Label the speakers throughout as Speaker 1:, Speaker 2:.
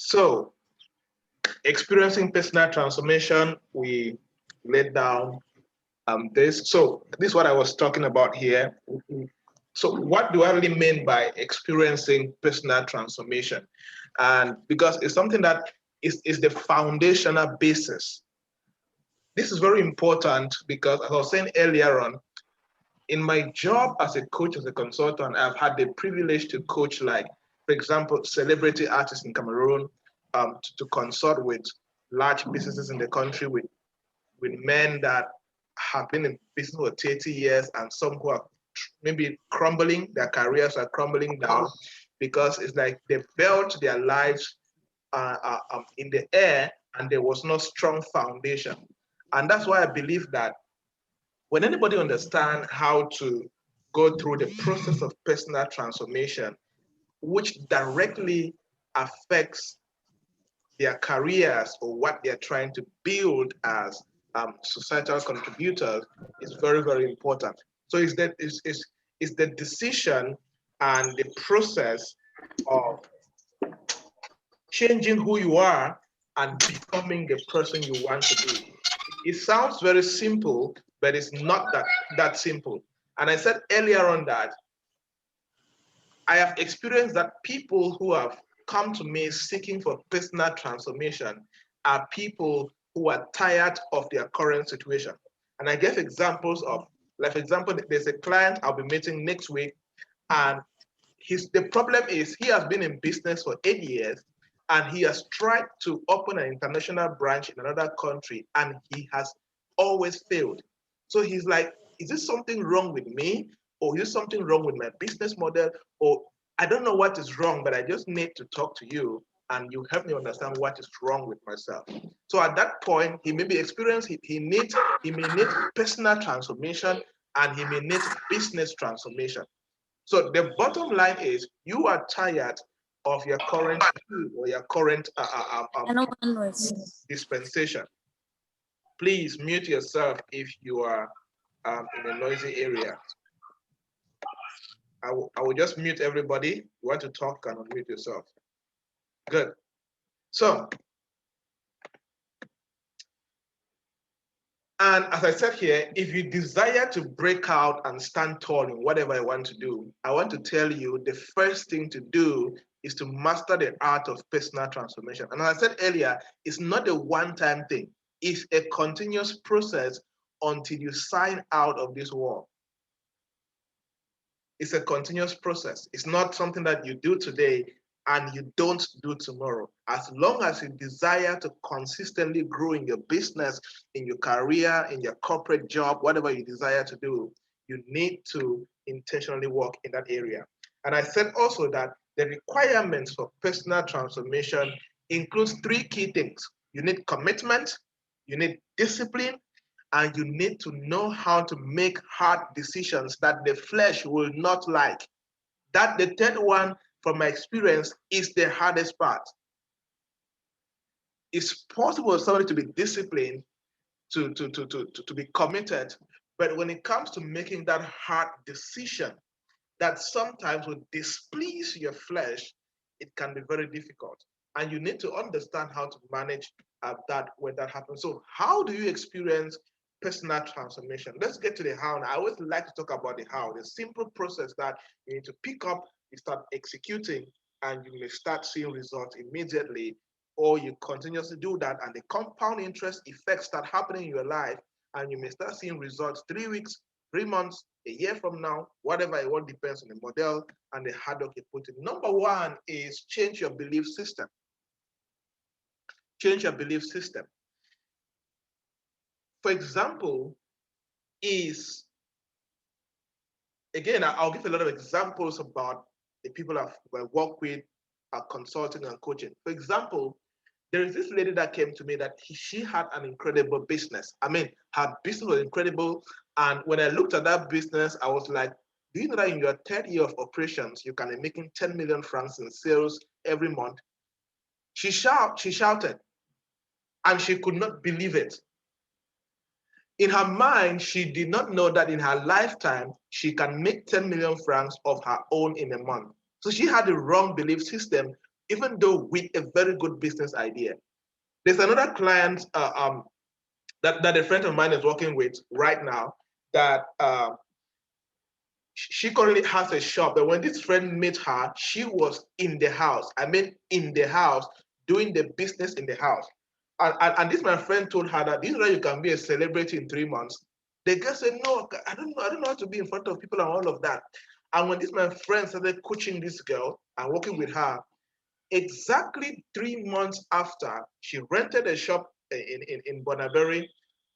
Speaker 1: So, experiencing personal transformation, we laid down this. So, this is what I was talking about here. So, what do I really mean by experiencing personal transformation? And because it's something that is the foundational basis. This is very important because, as I was saying earlier on, in my job as a coach, as a consultant, I've had the privilege to coach, like, for example, celebrity artists in Cameroon, to consult with large businesses in the country, with men that have been in business for 30 years and some who are maybe crumbling, their careers are crumbling down because it's like they built their lives in the air and there was no strong foundation. And that's why I believe that when anybody understands how to go through the process of personal transformation, which directly affects their careers or what they're trying to build as societal contributors, is very, very important. So it's the decision and the process of changing who you are and becoming the person you want to be. It sounds very simple, but it's not that simple. And I said earlier on that I have experienced that people who have come to me seeking for personal transformation are people who are tired of their current situation. And I gave examples of, like, for example, there's a client I'll be meeting next week, and the problem is he has been in business for 8 years and he has tried to open an international branch in another country and he has always failed. So he's like, is this something wrong with me? Or is something wrong with my business model? Or I don't know what is wrong, but I just need to talk to you and you help me understand what is wrong with myself. So at that point, he may be experienced, he may need personal transformation and he may need business transformation. So the bottom line is you are tired of your current or your current dispensation. Please mute yourself if you are in a noisy area. I will just mute everybody. You want to talk, can unmute yourself. Good. So, and as I said here, if you desire to break out and stand tall in whatever I want to do, I want to tell you the first thing to do is to master the art of personal transformation. And as I said earlier, it's not a one-time thing. It's a continuous process until you sign out of this world. It's a continuous process. It's not something that you do today and you don't do tomorrow. As long as you desire to consistently grow in your business, in your career, in your corporate job, whatever you desire to do, you need to intentionally work in that area. And I said also that the requirements for personal transformation includes three key things. You need commitment, you need discipline, and you need to know how to make hard decisions that the flesh will not like. That the third one, from my experience, is the hardest part. It's possible for somebody to be disciplined, to be committed, but when it comes to making that hard decision that sometimes will displease your flesh, it can be very difficult. And you need to understand how to manage that when that happens. So how do you experience personal transformation? Let's get to the how. And I always like to talk about the how, the simple process that you need to pick up, you start executing, and you may start seeing results immediately, or you continuously do that, and the compound interest effects start happening in your life, and you may start seeing results 3 weeks, 3 months, a year from now, whatever it all depends on the model and the hard work you put in. Number one is change your belief system. Change your belief system. For example, again, I'll give a lot of examples about the people I've worked with, consulting and coaching. For example, there is this lady that came to me that she had an incredible business. I mean, her business was incredible. And when I looked at that business, I was like, do you know that in your third year of operations, you can be making 10 million francs in sales every month? She shouted, and she could not believe it. In her mind, she did not know that in her lifetime, she can make 10 million francs of her own in a month. So she had the wrong belief system, even though with a very good business idea. There's another client that a friend of mine is working with right now that she currently has a shop. But when this friend met her, she was in the house. I mean, in the house, doing the business in the house. And this my friend told her that this is why you can be a celebrity in 3 months. The girl said, no, I don't know how to be in front of people and all of that. And when this my friend started coaching this girl and working with her, exactly 3 months after, she rented a shop in Bonaberry,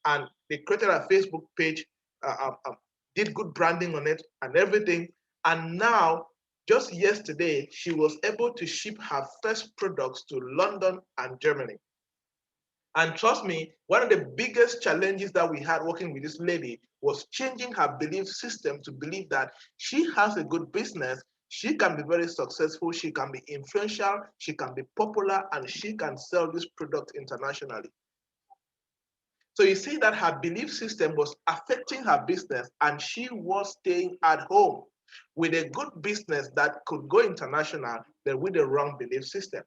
Speaker 1: and they created a Facebook page, did good branding on it and everything. And now, just yesterday, she was able to ship her first products to London and Germany. And trust me, one of the biggest challenges that we had working with this lady was changing her belief system to believe that she has a good business, she can be very successful, she can be influential, she can be popular, and she can sell this product internationally. So you see that her belief system was affecting her business, and she was staying at home with a good business that could go international, but with the wrong belief system.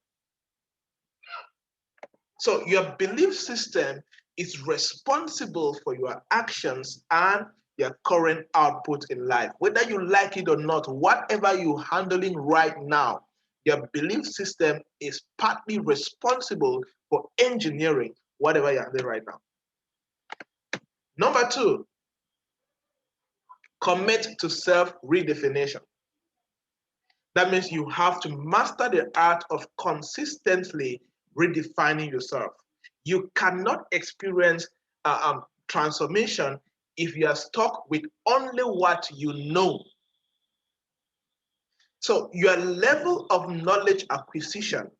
Speaker 1: So your belief system is responsible for your actions and your current output in life. Whether you like it or not, whatever you're handling right now, your belief system is partly responsible for engineering whatever you're doing right now. Number two, commit to self-redefinition. That means you have to master the art of consistently redefining yourself. You cannot experience transformation if you are stuck with only what you know. So your level of knowledge acquisition,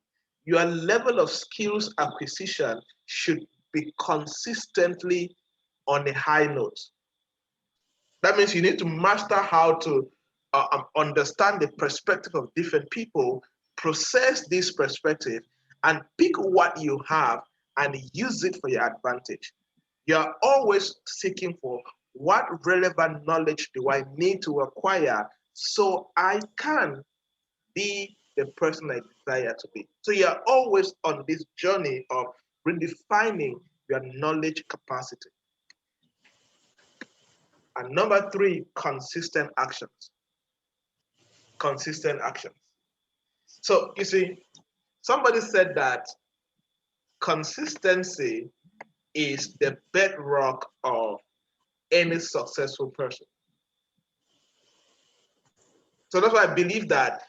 Speaker 1: your level of skills acquisition should be consistently on a high note. That means you need to master how to understand the perspective of different people, process this perspective, and pick what you have and use it for your advantage. You're always seeking for what relevant knowledge do I need to acquire so I can be the person I desire to be. So you're always on this journey of redefining your knowledge capacity. And number three, consistent actions. Consistent actions. So you see, somebody said that consistency is the bedrock of any successful person. So that's why I believe that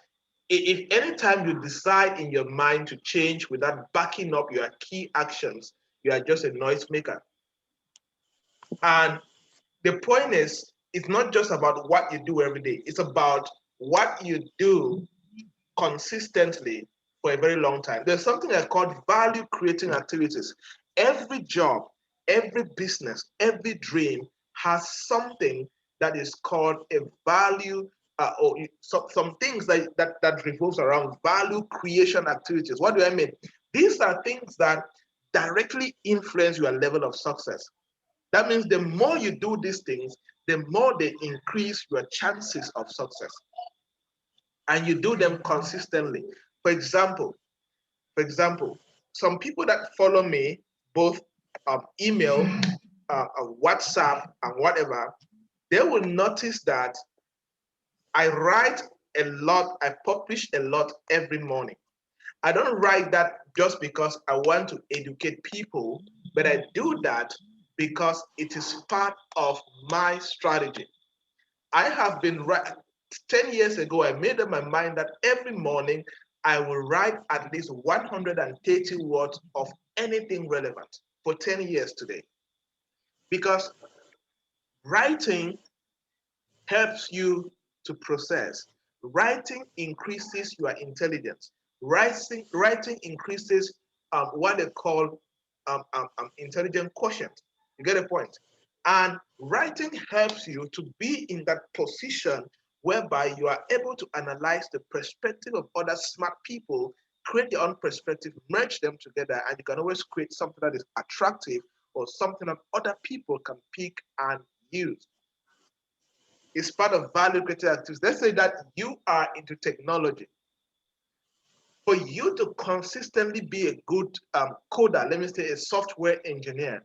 Speaker 1: if anytime you decide in your mind to change without backing up your key actions, you are just a noisemaker. And the point is, it's not just about what you do every day, it's about what you do consistently for a very long time. There's something I call value creating activities. Every job, every business, every dream has something that is called a value or some things that revolves around value creation activities. What do I mean? These are things that directly influence your level of success. That means the more you do these things, the more they increase your chances of success. And you do them consistently. For example, some people that follow me, both email, WhatsApp, and whatever, they will notice that I write a lot, I publish a lot every morning. I don't write that just because I want to educate people, but I do that because it is part of my strategy. I have been 10 years ago, I made up my mind that every morning I will write at least 130 words of anything relevant for 10 years today. Because writing helps you to process. Writing increases your intelligence. Writing increases what they call intelligent quotient. You get a point? And writing helps you to be in that position whereby you are able to analyze the perspective of other smart people, create your own perspective, merge them together, and you can always create something that is attractive or something that other people can pick and use. It's part of value creating activities. Let's say that you are into technology. For you to consistently be a good coder, let me say a software engineer,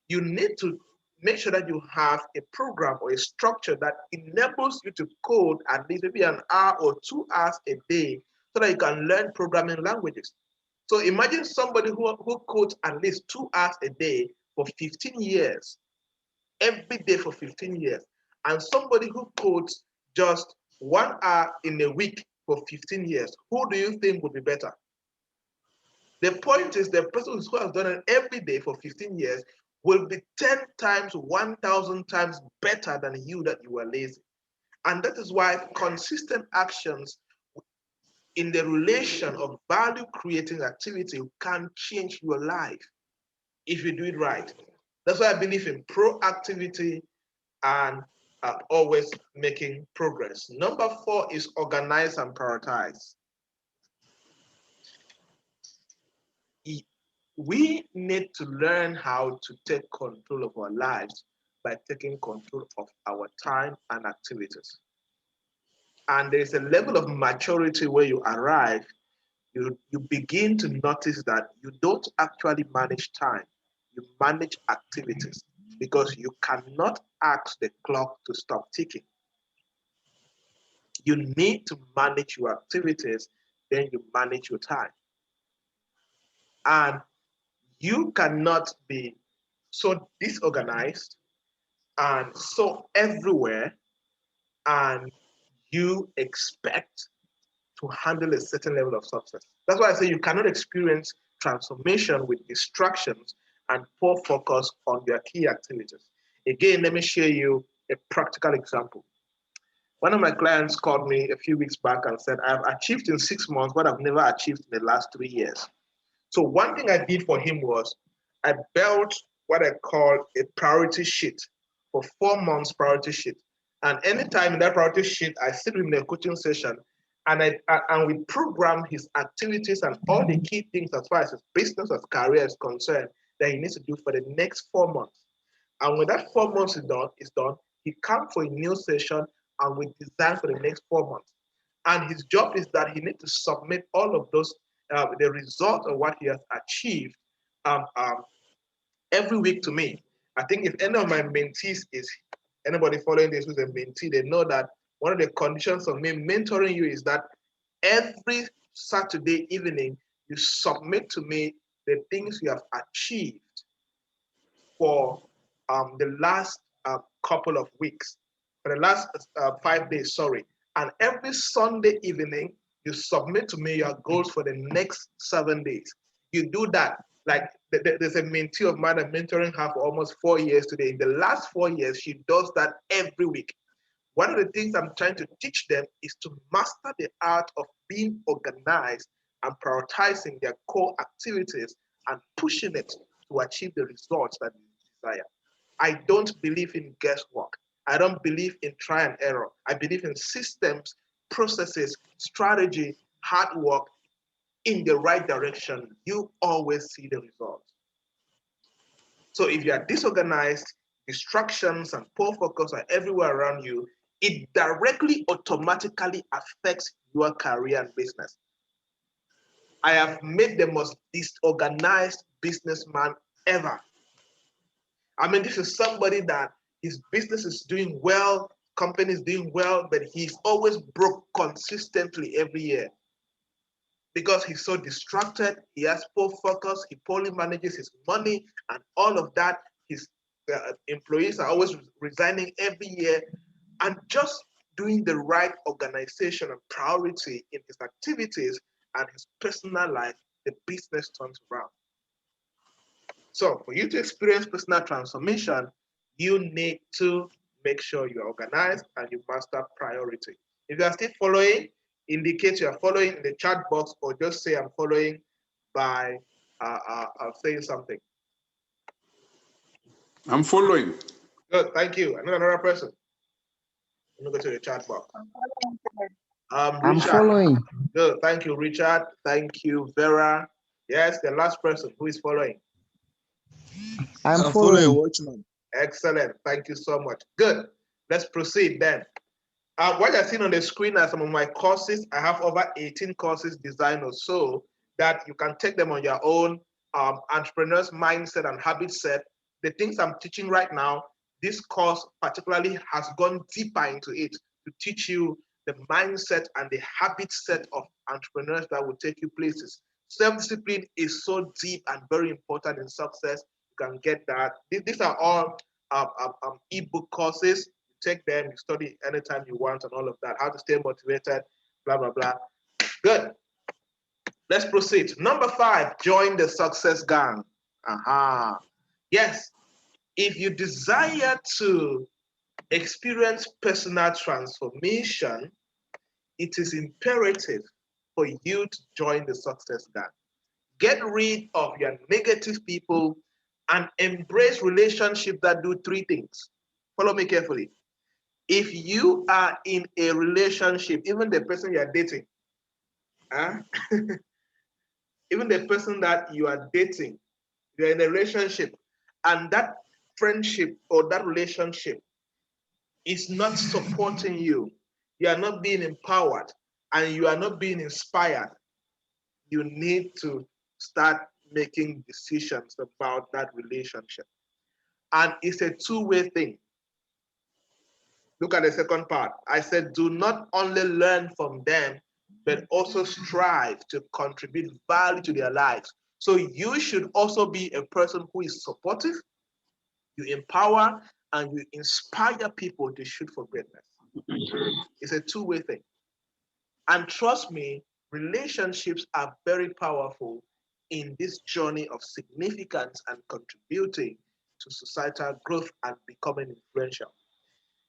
Speaker 1: you need to make sure that you have a program or a structure that enables you to code at least maybe an hour or 2 hours a day so that you can learn programming languages. So imagine somebody who codes at least 2 hours a day for 15 years, every day for 15 years, and somebody who codes just 1 hour in a week for 15 years. Who do you think would be better? The point is the person who has done it every day for 15 years will be 10 times, 1,000 times better than you that you were lazy. And that is why consistent actions in the relation of value creating activity can change your life if you do it right. That's why I believe in proactivity and always making progress. Number 4 is organize and prioritize. We need to learn how to take control of our lives by taking control of our time and activities. And there's a level of maturity where you arrive, you begin to notice that you don't actually manage time, you manage activities because you cannot ask the clock to stop ticking. You need to manage your activities, then you manage your time. And you cannot be so disorganized and so everywhere, and you expect to handle a certain level of success. That's why I say you cannot experience transformation with distractions and poor focus on their key activities. Again, let me share you a practical example. One of my clients called me a few weeks back and said, I've achieved in 6 months what I've never achieved in the last 3 years. So one thing I did for him was I built what I call a priority sheet for 4 months priority sheet. And anytime in that priority sheet, I sit with him in a coaching session and we program his activities and all the key things as far as his business, as career is concerned, that he needs to do for the next 4 months. And when that 4 months is done, he comes for a new session and we design for the next 4 months. And his job is that he needs to submit all of those, the result of what he has achieved um, um, every week to me. I think if any of my mentees is anybody following this who's a mentee, they know that one of the conditions of me mentoring you is that every Saturday evening you submit to me the things you have achieved for the last couple of weeks, for the last 5 days, sorry. And every Sunday evening, you submit to me your goals for the next 7 days. You do that. Like there's a mentee of mine I'm mentoring her for almost 4 years today. In the last 4 years, she does that every week. One of the things I'm trying to teach them is to master the art of being organized and prioritizing their core activities and pushing it to achieve the results that they desire. I don't believe in guesswork. I don't believe in try and error. I believe in systems, processes, strategy, hard work in the right direction. You always see the results. So if you are disorganized, distractions and poor focus are everywhere around you, it directly automatically affects your career and business. I have made the most disorganized businessman ever. I mean, this is somebody that his business is doing well, company is doing well, but he's always broke consistently every year because he's so distracted. He has poor focus. He poorly manages his money and all of that. His employees are always resigning every year, and just doing the right organization and priority in his activities and his personal life, the business turns around. So for you to experience personal transformation, you need to make sure you're organized and you master priority. If you are still following, indicate you are following in the chat box or just say I'm following by saying something.
Speaker 2: I'm following.
Speaker 1: Good, thank you. Another person. Let me go to the chat box.
Speaker 3: I'm
Speaker 1: Richard.
Speaker 3: following.
Speaker 1: Good, thank you, Richard. Thank you, Vera. Yes, the last person who is following.
Speaker 3: I'm following.
Speaker 4: Watchman.
Speaker 1: Excellent. Thank you so much. Good. Let's proceed then. What you're seeing on the screen are some of my courses. I have over 18 courses designed or so that you can take them on your own. Entrepreneurs mindset and habit set. The things I'm teaching right now, this course particularly has gone deeper into it to teach you the mindset and the habit set of entrepreneurs that will take you places. Self-discipline is so deep and very important in success. You can get that. These are all ebook courses. Take them, you study anytime you want and all of that. How to stay motivated, blah, blah, blah. Good. Let's proceed. Number 5, join the success gang. Aha. Yes, if you desire to experience personal transformation, it is imperative for you to join the success gang. Get rid of your negative people and embrace relationships that do 3 things. Follow me carefully. If you are in a relationship, even the person you are dating, even the person that you are dating, you're in a relationship, and that friendship or that relationship is not supporting you, you are not being empowered, and you are not being inspired, you need to start making decisions about that relationship. And it's a two-way thing. Look at the second part. I said, do not only learn from them, but also strive to contribute value to their lives. So you should also be a person who is supportive, you empower, and you inspire people to shoot for greatness. It's a two-way thing. And trust me, relationships are very powerful in this journey of significance and contributing to societal growth and becoming influential.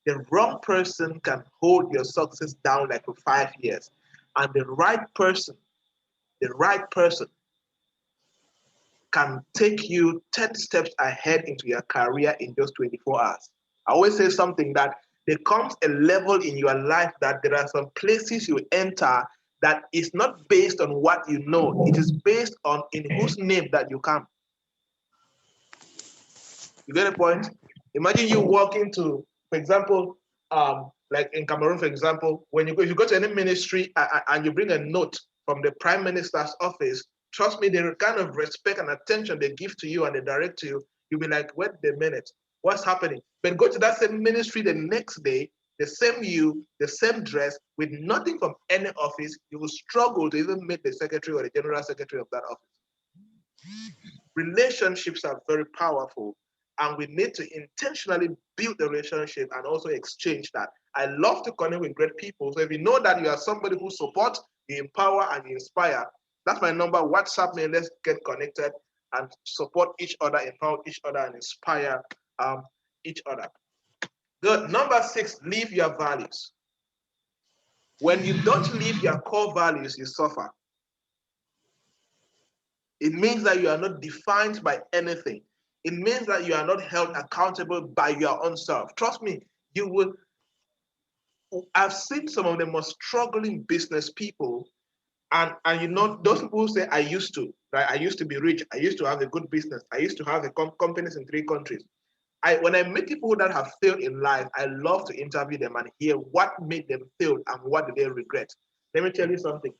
Speaker 1: The wrong person can hold your success down like for 5 years. And the right person can take you 10 steps ahead into your career in just 24 hours. I always say something that there comes a level in your life that there are some places you enter that is not based on what you know. It is based on in whose name that you come. You get a point? Imagine you walk into, for example, like in Cameroon, for example, when you go to any ministry and you bring a note from the prime minister's office, trust me, the kind of respect and attention they give to you and they direct to you, you'll be like, wait a minute, what's happening? But go to that same ministry the next day, the same you, the same dress, with nothing from any office, you will struggle to even meet the secretary or the general secretary of that office. Relationships are very powerful, and we need to intentionally build the relationship and also exchange that. I love to connect with great people. So if you know that you are somebody who supports, you empower, and you inspire, that's my number. WhatsApp me. Let's get connected and support each other, empower each other, and inspire each other. Good. Number 6, live your values. When you don't live your core values, you suffer. It means that you are not defined by anything. It means that you are not held accountable by your own self. Trust me, you will. I've seen some of the most struggling business people, and you know, those people who say, I used to, right? I used to be rich. I used to have a good business. I used to have companies in 3 countries. When I meet people that have failed in life, I love to interview them and hear what made them fail and what did they regret. Let me tell you something.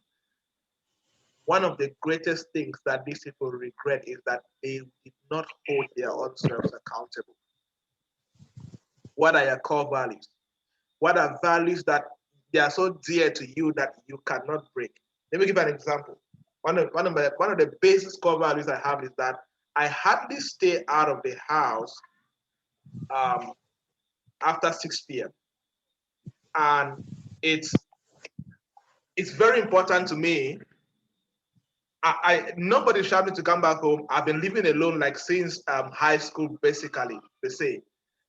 Speaker 1: One of the greatest things that these people regret is that they did not hold their own selves accountable. What are your core values? What are values that they are so dear to you that you cannot break? Let me give an example. One of the basic core values I have is that I hardly stay out of the house after 6 p.m. And it's very important to me. Nobody shouted me to come back home. I've been living alone like since high school, basically, they say.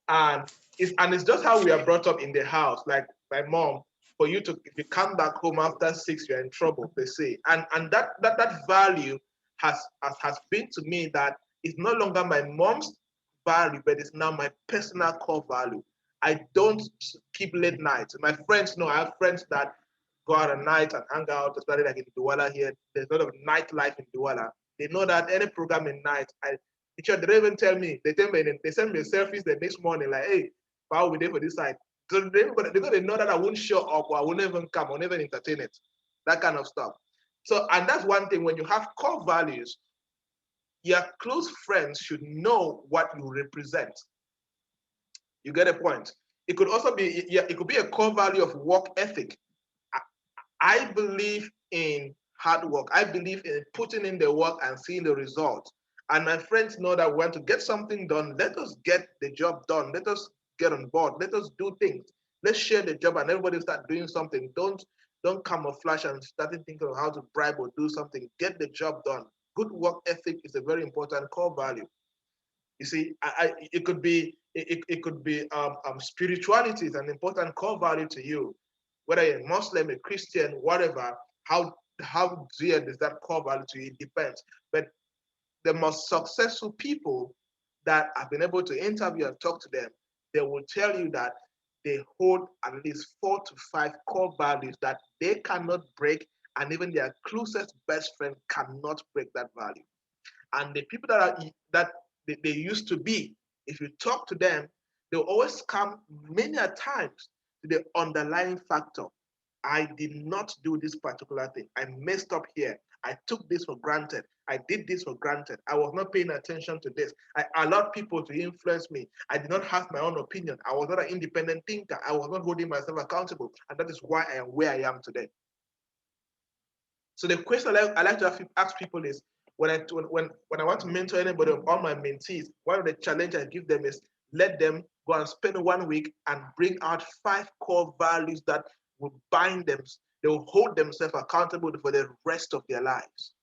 Speaker 1: And it's just how we are brought up in the house. Like my mom, for you to, if you come back home after 6, you're in trouble, they say. And that value has been to me that it's no longer my mom's value, but it's now my personal core value. I don't keep late nights. My friends know, I have friends that go out at night and hang out, especially like in Douala here. There's a lot of nightlife in Douala. They know that any program in night, they don't even tell me. They tell me, they send me selfies the next morning, like, hey, how we there for this side? So they know that I won't show up or I won't even come or never entertain it. That kind of stuff. So, and that's one thing, when you have core values, your close friends should know what you represent. You get a point? It could also be, yeah, it could be a core value of work ethic. I believe in hard work. I believe in putting in the work and seeing the results. And my friends know that we want to get something done. Let us get the job done. Let us get on board. Let us do things. Let's share the job and everybody start doing something. Don't camouflage and start thinking of how to bribe or do something. Get the job done. Good work ethic is a very important core value. You see, it could be spirituality is an important core value to you, whether you're a Muslim, a Christian, whatever. How dear is that core value to you? It depends. But the most successful people that I've been able to interview and talk to them, they will tell you that they hold at least 4 to 5 core values that they cannot break, and even their closest best friend cannot break that value. And the people that they used to be, if you talk to them, they'll always come many a times to the underlying factor. I did not do this particular thing. I messed up here. I took this for granted. I did this for granted. I was not paying attention to this. I allowed people to influence me. I did not have my own opinion. I was not an independent thinker. I was not holding myself accountable. And that is why I am where I am today. So the question I like to ask people is, when I want to mentor anybody of all my mentees, one of the challenges I give them is, let them go and spend 1 week and bring out 5 core values that will bind them. They will hold themselves accountable for the rest of their lives.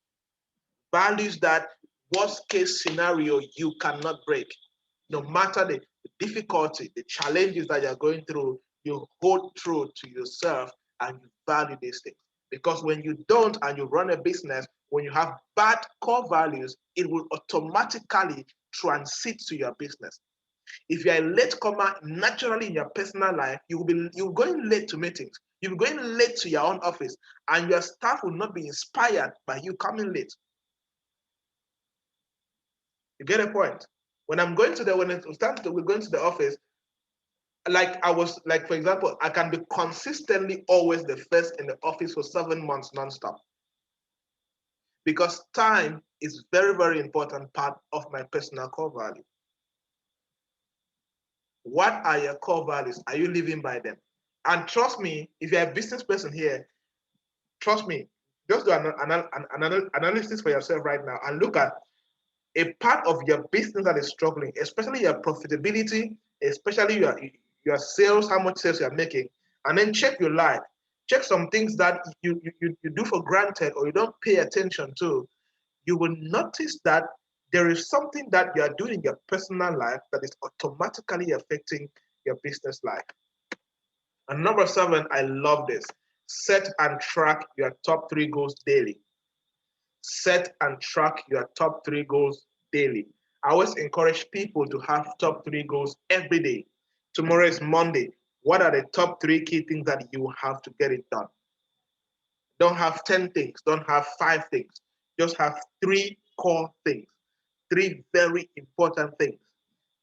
Speaker 1: Values that, worst case scenario, you cannot break. No matter the difficulty, the challenges that you're going through, you hold true to yourself and you value these things. Because when you don't and you run a business, when you have bad core values, it will automatically transit to your business. If you're a latecomer naturally in your personal life, you're going late to meetings. You're going late to your own office, and your staff will not be inspired by you coming late. You get a point? When we're going to the office, for example, I can be consistently always the first in the office for 7 months nonstop. Because time is very, very important part of my personal core value. What are your core values? Are you living by them? And trust me, if you're a business person here, trust me, just do an analysis for yourself right now and look at a part of your business that is struggling, especially your profitability, especially your sales, how much sales you're making, and then check your life. Check some things that you do for granted or you don't pay attention to. You will notice that there is something that you are doing in your personal life that is automatically affecting your business life. And number 7, I love this. Set and track your top 3 goals daily. Set and track your top 3 goals daily. I always encourage people to have top 3 goals every day. Tomorrow is Monday. What are the top 3 key things that you have to get it done? Don't have 10 things. Don't have 5 things. Just have 3 core things. 3 very important things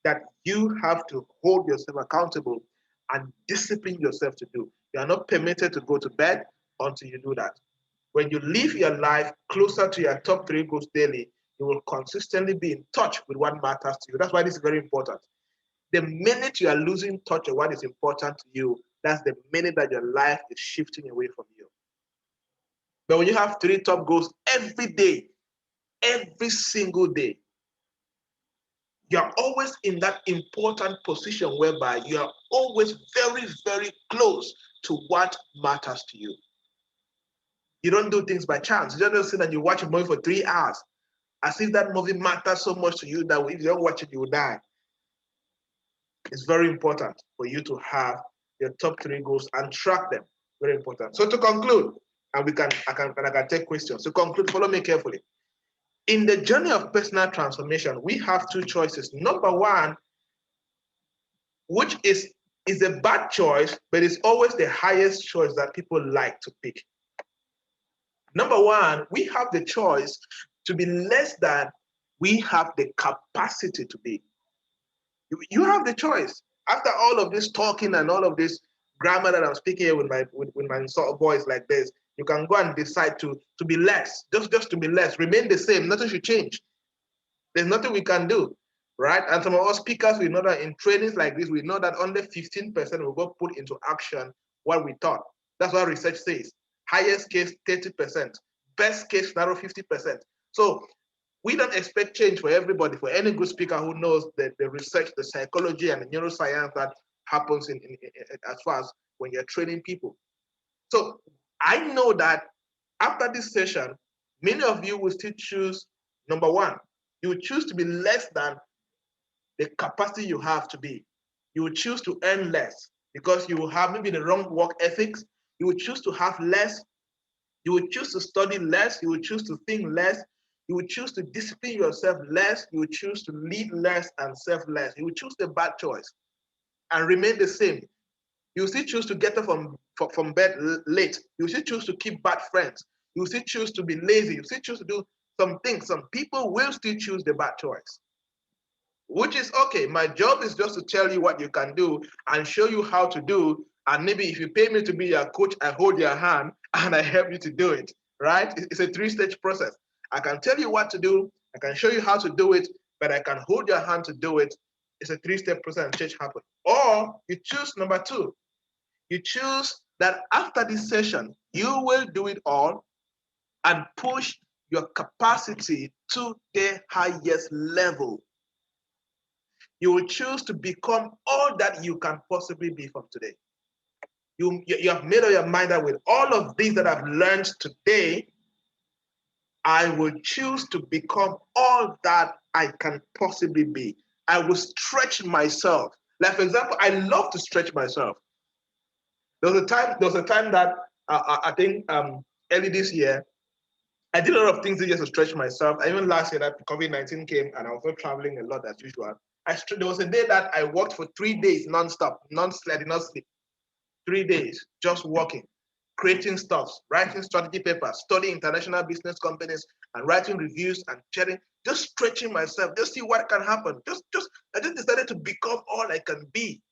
Speaker 1: that you have to hold yourself accountable and discipline yourself to do. You are not permitted to go to bed until you do that. When you live your life closer to your top 3 goals daily, you will consistently be in touch with what matters to you. That's why this is very important. The minute you are losing touch of what is important to you, that's the minute that your life is shifting away from you. But when you have 3 top goals every day, every single day, you're always in that important position whereby you are always very, very close to what matters to you. You don't do things by chance. You don't sit and you watch a movie for 3 hours as if that movie matters so much to you that if you don't watch it, you will die. It's very important for you to have your top 3 goals and track them. Very important. So to conclude, and I can take questions. To conclude, follow me carefully. In the journey of personal transformation, we have 2 choices. Number 1, which is a bad choice, but it's always the highest choice that people like to pick. Number 1, we have the choice to be less than we have the capacity to be. You have the choice. After all of this talking and all of this grammar that I'm speaking here with my sort of voice like this, you can go and decide to be less, just to be less, remain the same. Nothing should change. There's nothing we can do, right? And some of us speakers, we know that in trainings like this, we know that only 15% will go put into action what we taught. That's what research says. Highest case, 30%. Best case scenario, 50%. So we don't expect change for everybody, for any good speaker who knows the research, the psychology, and the neuroscience that happens in as far as when you're training people. So I know that after this session, many of you will still choose, number one, you will choose to be less than the capacity you have to be. You will choose to earn less because you will have maybe the wrong work ethics. You will choose to have less. You will choose to study less. You will choose to think less. You will choose to discipline yourself less. You will choose to lead less and serve less. You will choose the bad choice and remain the same. You will still choose to get up from bed late. You will still choose to keep bad friends. You will still choose to be lazy. You will still choose to do some things. Some people will still choose the bad choice, which is okay. My job is just to tell you what you can do and show you how to do. And maybe if you pay me to be your coach, I hold your hand and I help you to do it, right? It's a three-stage process. I can tell you what to do, I can show you how to do it, but I can hold your hand to do it. It's a three-step process and change happens. Or you choose number two. You choose that after this session, you will do it all and push your capacity to the highest level. You will choose to become all that you can possibly be from today. You have made up your mind that with all of these that I've learned today, I will choose to become all that I can possibly be. I will stretch myself. Like, for example, I love to stretch myself. There was a time that I think early this year, I did a lot of things just to stretch myself. Even last year that COVID-19 came and I was not traveling a lot as usual. There was a day that I worked for 3 days non-stop, non-sleep, I did not sleep. 3 days, just working, creating stuff, writing strategy papers, studying international business companies, and writing reviews and sharing, just stretching myself, just see what can happen. I just decided to become all I can be.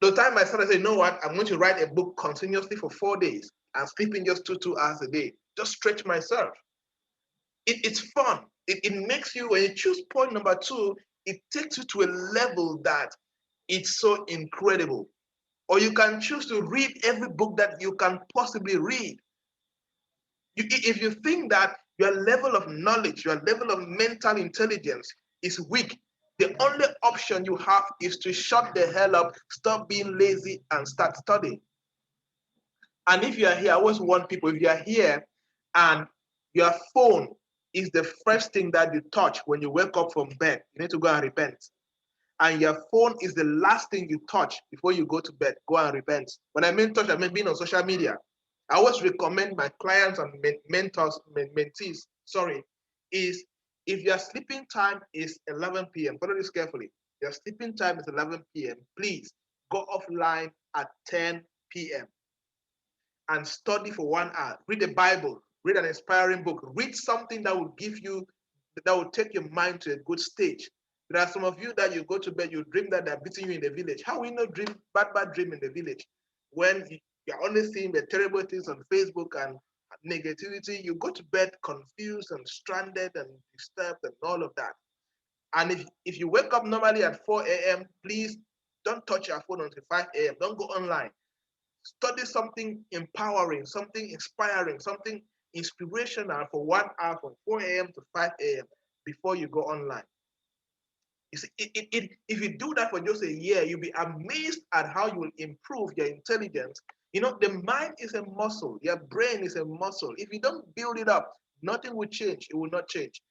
Speaker 1: The time I started, I said, you know what? I'm going to write a book continuously for 4 days and sleeping just 2 hours a day. Just stretch myself. It's fun. It makes you, when you choose point number two, it takes you to a level that it's so incredible. Or you can choose to read every book that you can possibly read. If you think that your level of knowledge, your level of mental intelligence is weak, the only option you have is to shut the hell up, stop being lazy, and start studying. And if you are here, I always warn people, if you are here and your phone is the first thing that you touch when you wake up from bed, you need to go and repent. And your phone is the last thing you touch before you go to bed, go and repent. When I mean touch, I mean being on social media. I always recommend my clients and mentees, is if your sleeping time is 11 p.m., follow this carefully. Your sleeping time is 11 p.m., please go offline at 10 p.m. and study for 1 hour. Read the Bible, read an inspiring book, read something that will that will take your mind to a good stage. There are some of you that you go to bed, you dream that they're beating you in the village. How will you not dream bad dream in the village? When you're only seeing the terrible things on Facebook and negativity, you go to bed confused and stranded and disturbed and all of that. And if you wake up normally at 4 a.m., please don't touch your phone until 5 a.m. Don't go online. Study something empowering, something inspiring, something inspirational for 1 hour from 4 a.m. to 5 a.m. before you go online. You see, if you do that for just a year, you'll be amazed at how you will improve your intelligence. You know, the mind is a muscle. Your brain is a muscle. If you don't build it up, nothing will change. It will not change.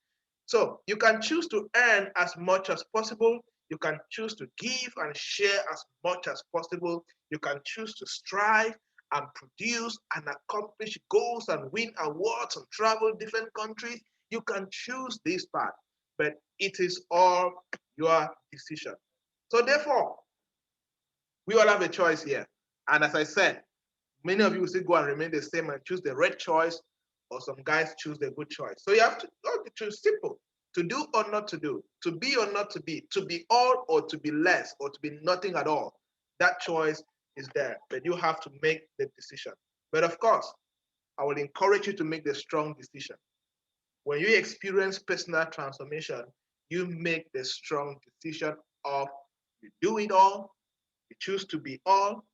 Speaker 1: So you can choose to earn as much as possible. You can choose to give and share as much as possible. You can choose to strive and produce and accomplish goals and win awards and travel different countries. You can choose this path, but it is all your decision. So therefore, we all have a choice here. And as I said, many of you will still go and remain the same and choose the red choice, or some guys choose the good choice. So you have to choose simple. To do or not to do, to be or not to be all or to be less or to be nothing at all. That choice is there, but you have to make the decision. But of course, I will encourage you to make the strong decision. When you experience personal transformation, you make the strong decision of you do it all, you choose to be all,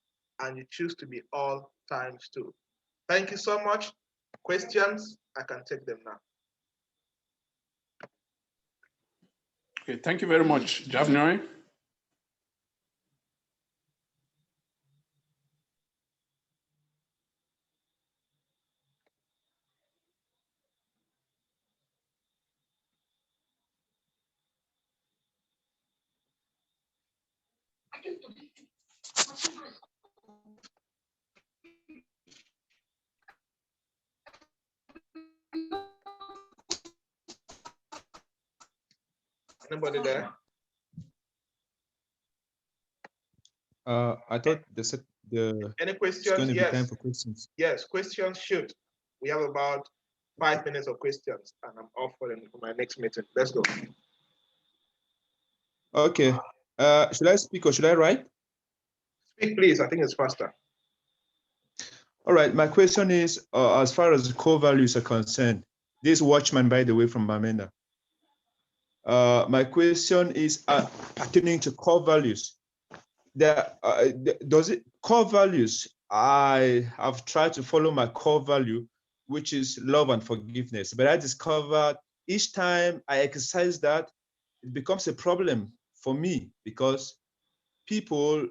Speaker 1: and you choose to be all times two. Thank you so much. Questions? I can take them now.
Speaker 2: Okay, thank you very much, Javnyuy.
Speaker 1: Anybody there?
Speaker 4: I thought the
Speaker 1: Any
Speaker 4: it's
Speaker 1: questions?
Speaker 4: going to be time
Speaker 1: Yes.
Speaker 4: for questions.
Speaker 1: Yes, questions shoot. We have about 5 minutes of questions, and I'm off for my next meeting. Let's go.
Speaker 4: Okay. Should I speak or should I write?
Speaker 1: Speak, please. I think it's faster.
Speaker 4: All right. My question is, as far as core values are concerned, this Watchman, by the way, from Bamenda. My question is pertaining to core values. Does it core values? I have tried to follow my core value, which is love and forgiveness. But I discovered each time I exercise that, it becomes a problem for me because people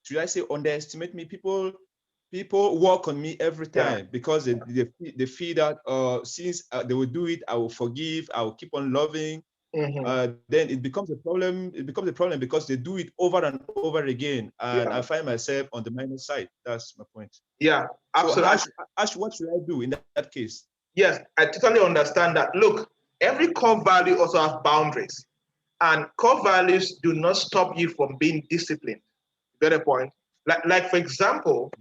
Speaker 4: should I say underestimate me? People work on me every time because they feel that since they will do it, I will forgive, I will keep on loving. Then it becomes a problem. It becomes a problem because they do it over and over again, and I find myself on the minus side. That's my point.
Speaker 1: Yeah, absolutely.
Speaker 4: So what should I do in that case?
Speaker 1: Yes, I totally understand that. Look, every core value also has boundaries, and core values do not stop you from being disciplined. Get a point? Like for example,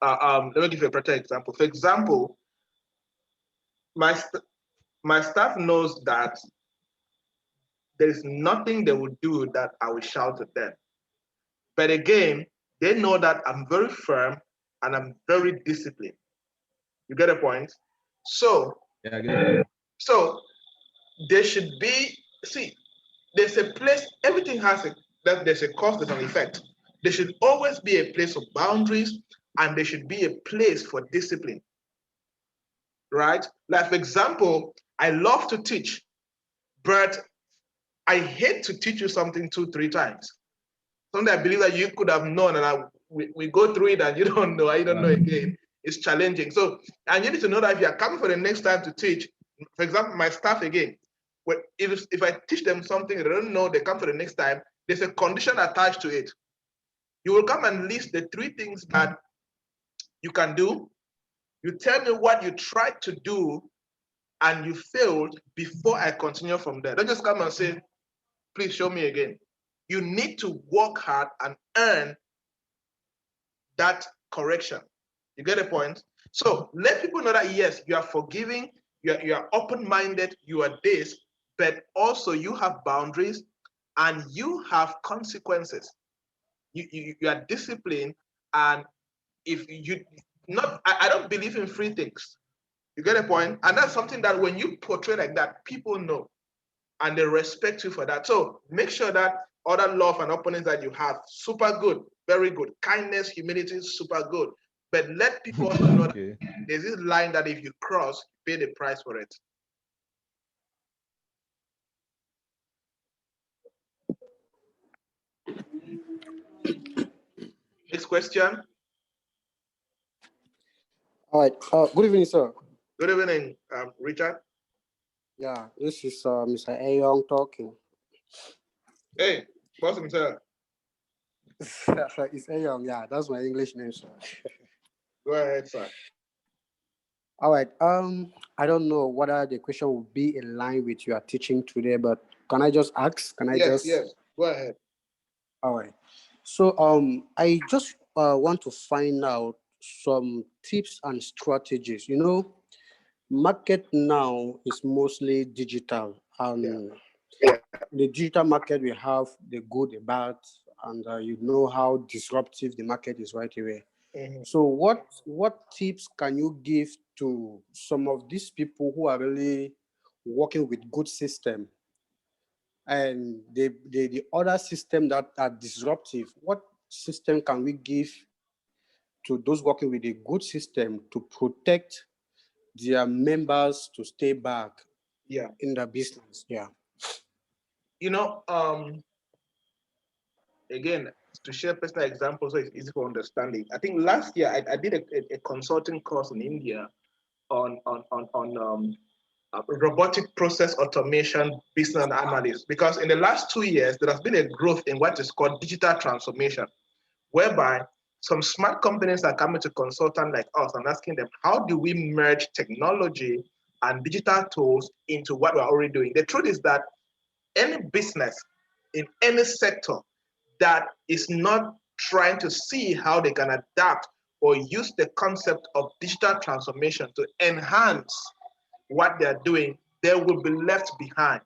Speaker 1: let me give you a better example. For example, my staff knows that there is nothing they will do that I will shout at them. But again, they know that I'm very firm and I'm very disciplined. You get a point? So, so there should be, see, there's a place, everything has there's a cause, there's an effect. There should always be a place of boundaries and there should be a place for discipline, right? Like, for example, I love to teach, but I hate to teach you something 2-3 times. Something I believe that you could have known, and we go through it and you don't know again. It's challenging. So, and you need to know that if you are coming for the next time to teach, for example, my staff again, if I teach them something they don't know, they come for the next time, there's a condition attached to it. You will come and list the 3 things that you can do. You tell me what you tried to do and you failed before I continue from there. Don't just come and say, please show me again. You need to work hard and earn that correction. You get a point? So let people know that yes, you are forgiving, you are open-minded, you are this, but also you have boundaries and you have consequences. You are disciplined, and if you not, I don't believe in free things. You get a point? And that's something that when you portray like that, people know and they respect you for that. So make sure that other love and openness that you have, super good, very good. Kindness, humility, super good. But let people also know that there's this line that if you cross, you pay the price for it. Next question.
Speaker 5: All right. Good evening, sir.
Speaker 1: Good evening, Richard.
Speaker 5: Yeah, this is Mr. Ayong talking.
Speaker 1: Hey, boss himself.
Speaker 5: It's Ayong. Yeah, that's my English name, sir.
Speaker 1: Go ahead, sir.
Speaker 5: All right. I don't know whether the question will be in line with your teaching today, but can I just ask?
Speaker 1: Yes. Go ahead.
Speaker 5: All right. So I just want to find out some tips and strategies. You know, market now is mostly digital. The digital market, we have the good, the bad, and you know how disruptive the market is right away. So what tips can you give to some of these people who are really working with good system, and the other system that are disruptive? What system can we give to those working with a good system to protect their members to stay back in the business?
Speaker 1: Again, to share personal examples so it's easy for understanding. I think last year I did a consulting course in India on robotic process automation business analysis, because in the last 2 years there has been a growth in what is called digital transformation, whereby some smart companies are coming to consultants like us and asking them, how do we merge technology and digital tools into what we're already doing? The truth is that any business in any sector that is not trying to see how they can adapt or use the concept of digital transformation to enhance what they're doing, they will be left behind.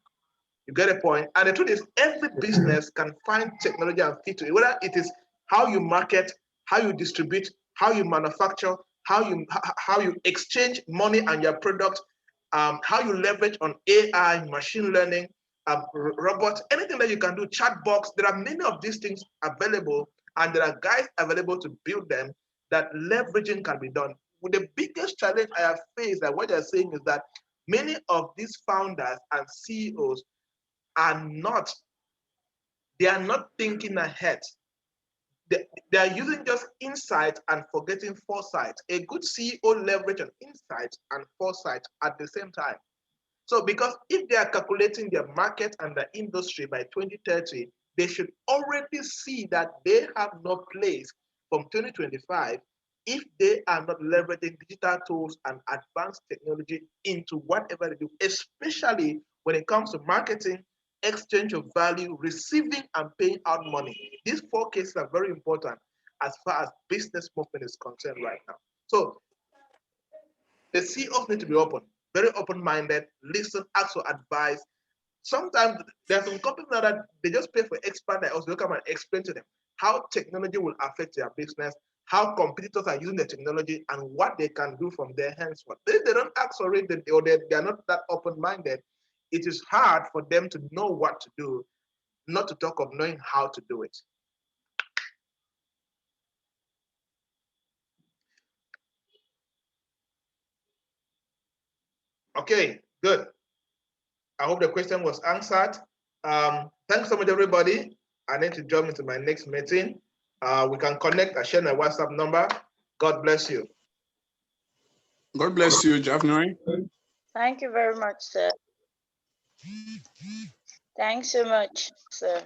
Speaker 1: You get a point? And the truth is, every business can find technology and fit to it, whether it is how you market, how you distribute, how you manufacture, how you exchange money and your product, how you leverage on AI, machine learning, robots, anything that you can do, chat box. There are many of these things available, and there are guys available to build them that leveraging can be done. The biggest challenge I have faced, that what they're saying is that many of these founders and CEOs are not thinking ahead. They are using just insight and forgetting foresight. A good CEO leverage on insight and foresight at the same time. So because if they are calculating their market and the industry by 2030, they should already see that they have no place from 2025 if they are not leveraging digital tools and advanced technology into whatever they do, especially when it comes to marketing, exchange of value, receiving and paying out money. These 4 cases are very important as far as business movement is concerned right now. So the CEOs need to be open, very open-minded, listen, ask for advice. Sometimes there are some companies now that they just pay for experts that also come and explain to them how technology will affect their business, how competitors are using the technology, and what they can do from their hands. If they don't ask for it, or they are not that open-minded, it is hard for them to know what to do, not to talk of knowing how to do it. Okay, good. I hope the question was answered. Thanks so much, everybody. I need to jump into my next meeting. We can connect. I share my WhatsApp number. God bless you.
Speaker 2: God bless you, Javnyuy.
Speaker 6: Thank you very much, sir. Thanks so much, sir.